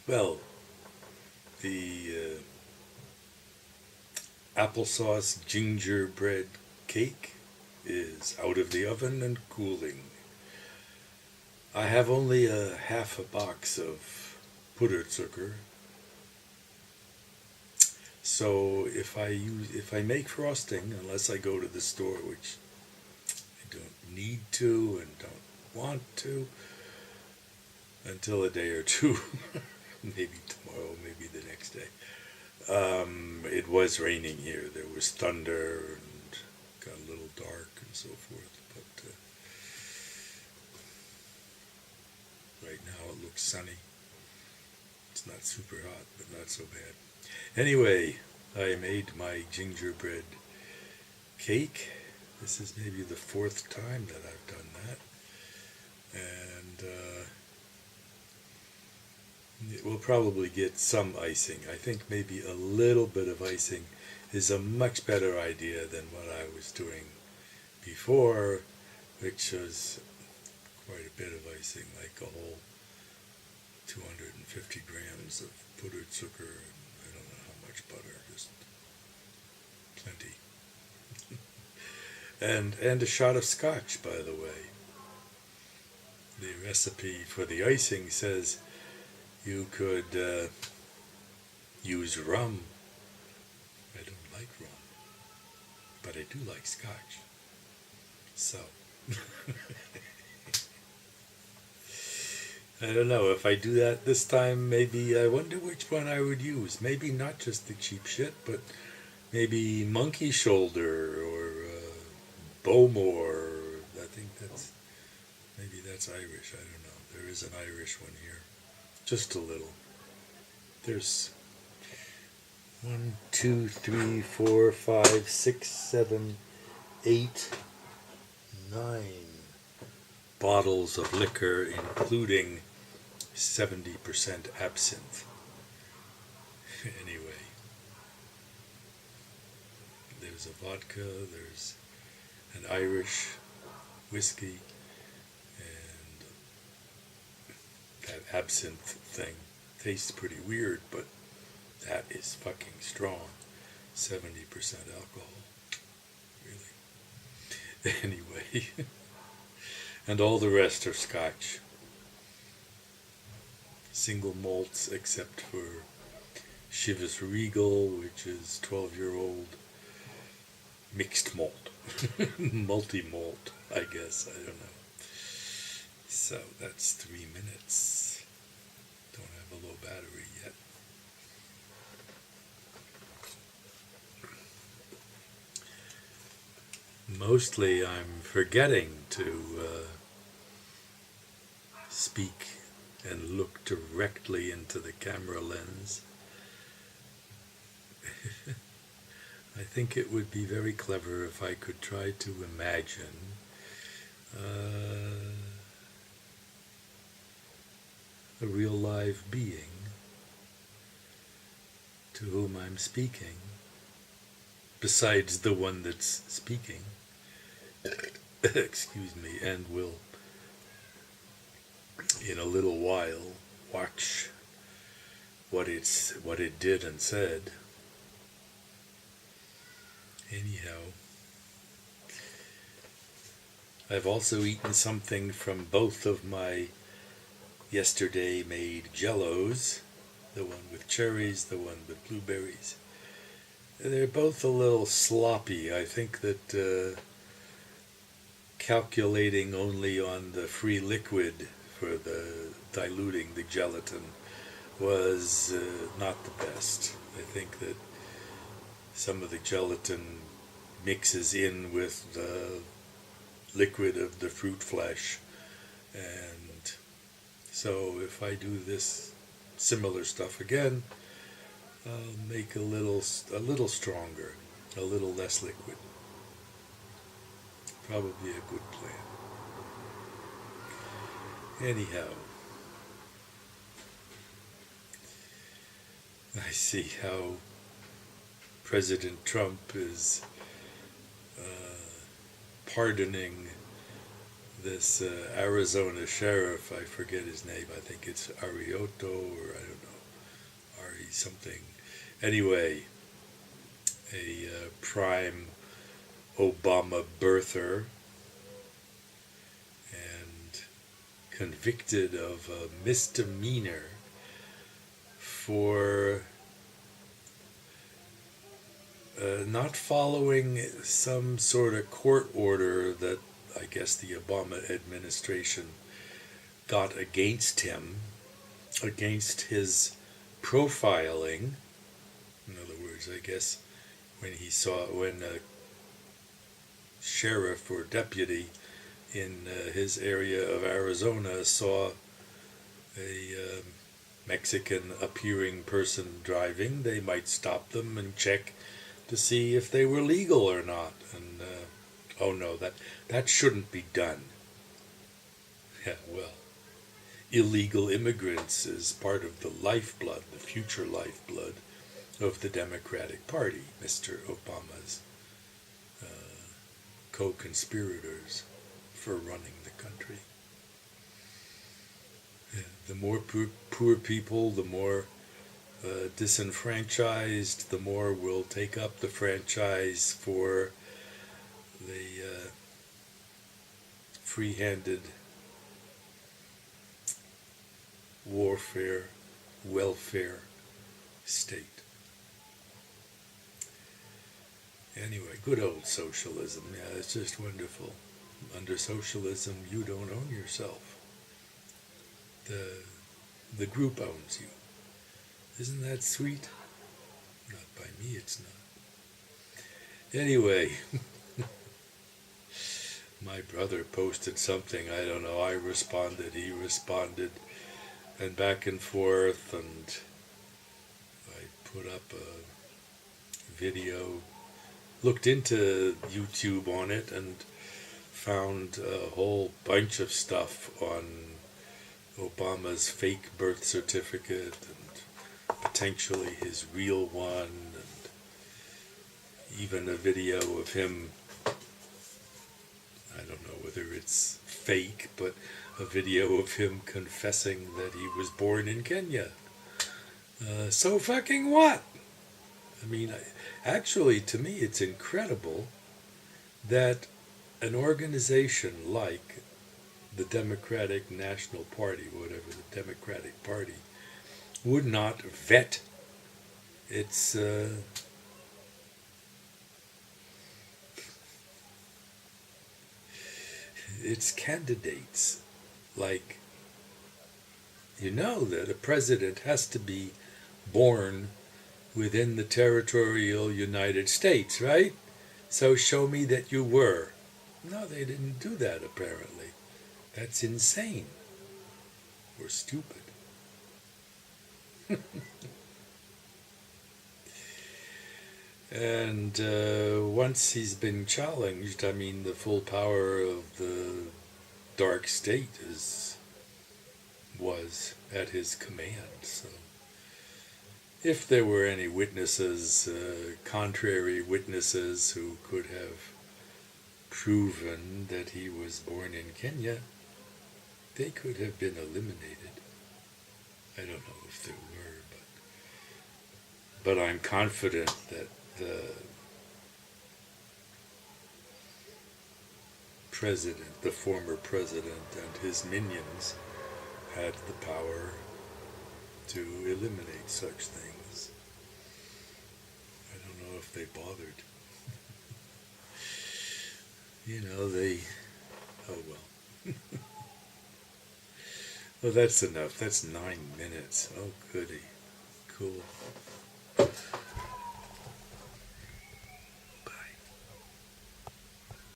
Well, the applesauce gingerbread cake is out of the oven and cooling. I have only a half a box of Putterzucker, so if I make frosting, unless I go to the store, which I don't need to and don't want to, until a day or two, maybe tomorrow, maybe the next day. It was raining here. There was thunder and got a little dark and so forth. But right now it looks sunny. It's not super hot, but not so bad. Anyway, I made my gingerbread cake. This is maybe the fourth time that I've done that. And it will probably get some icing. I think maybe a little bit of icing is a much better idea than what I was doing before, which was quite a bit of icing, like a whole 250 grams of powdered sugar, and I don't know how much butter, just plenty. And a shot of scotch, by the way. The recipe for the icing says you could use rum. I don't like rum, but I do like scotch. So, I don't know, if I do that this time, maybe, I wonder which one I would use. Maybe not just the cheap shit, but maybe monkey shoulder or bowmore. I think maybe that's Irish, I don't know. There is an Irish one here. Just a little. There's 1, 2, 3, 4, 5, 6, 7, 8, 9 bottles of liquor, including 70% absinthe. Anyway, there's a vodka, there's an Irish whiskey, and that absinthe thing tastes pretty weird, but that is fucking strong. 70% alcohol. Really. Anyway. And all the rest are scotch. Single malts except for Chivas Regal, which is 12-year-old mixed malt. Multi-malt, I guess. I don't know. So that's 3 minutes. Don't have a low battery yet. Mostly I'm forgetting to speak and look directly into the camera lens. I think it would be very clever if I could try to imagine a real live being to whom I'm speaking, besides the one that's speaking, excuse me, and will in a little while watch what it did and said. Anyhow, I've also eaten something from both of my yesterday made jellos, the one with cherries, the one with blueberries. They're both a little sloppy. I think that calculating only on the free liquid for the diluting the gelatin was not the best. I think that some of the gelatin mixes in with the liquid of the fruit flesh, and so if I do this similar stuff again, I'll make a little stronger, a little less liquid. Probably a good plan. Anyhow, I see how President Trump is pardoning this Arizona sheriff, I forget his name, I think it's Arioto, or I don't know, Ari something. Anyway, a prime Obama birther and convicted of a misdemeanor for not following some sort of court order that I guess the Obama administration got against him, against his profiling. In other words, I guess when a sheriff or deputy in his area of Arizona saw a Mexican appearing person driving, they might stop them and check to see if they were legal or not. And oh no, that shouldn't be done. Yeah, well, illegal immigrants is part of the lifeblood, the future lifeblood of the Democratic Party, Mr. Obama's co-conspirators for running the country. Yeah, the more poor people, the more disenfranchised, the more will take up the franchise for the free-handed welfare state. Anyway, good old socialism. Yeah, it's just wonderful. Under socialism, you don't own yourself. The group owns you. Isn't that sweet? Not by me, it's not. Anyway, my brother posted something, I don't know, I responded, he responded, and back and forth, and I put up a video, looked into YouTube on it, and found a whole bunch of stuff on Obama's fake birth certificate and potentially his real one, and even a video of him, I don't know whether it's fake, but a video of him confessing that he was born in Kenya. So fucking what? I mean, actually, to me, it's incredible that an organization like the Democratic National Party, whatever the Democratic Party, would not vet its candidates. Like, you know that a president has to be born within the territorial United States, right? So show me that you were. No, they didn't do that, apparently. That's insane. Or stupid. And once he's been challenged, I mean, the full power of the dark state was at his command. So if there were any witnesses, contrary witnesses, who could have proven that he was born in Kenya, they could have been eliminated. I don't know if there were, but I'm confident that the president, the former president, and his minions had the power to eliminate such things. I don't know if they bothered. You know, oh well. Well, that's enough. That's 9 minutes. Oh, goody.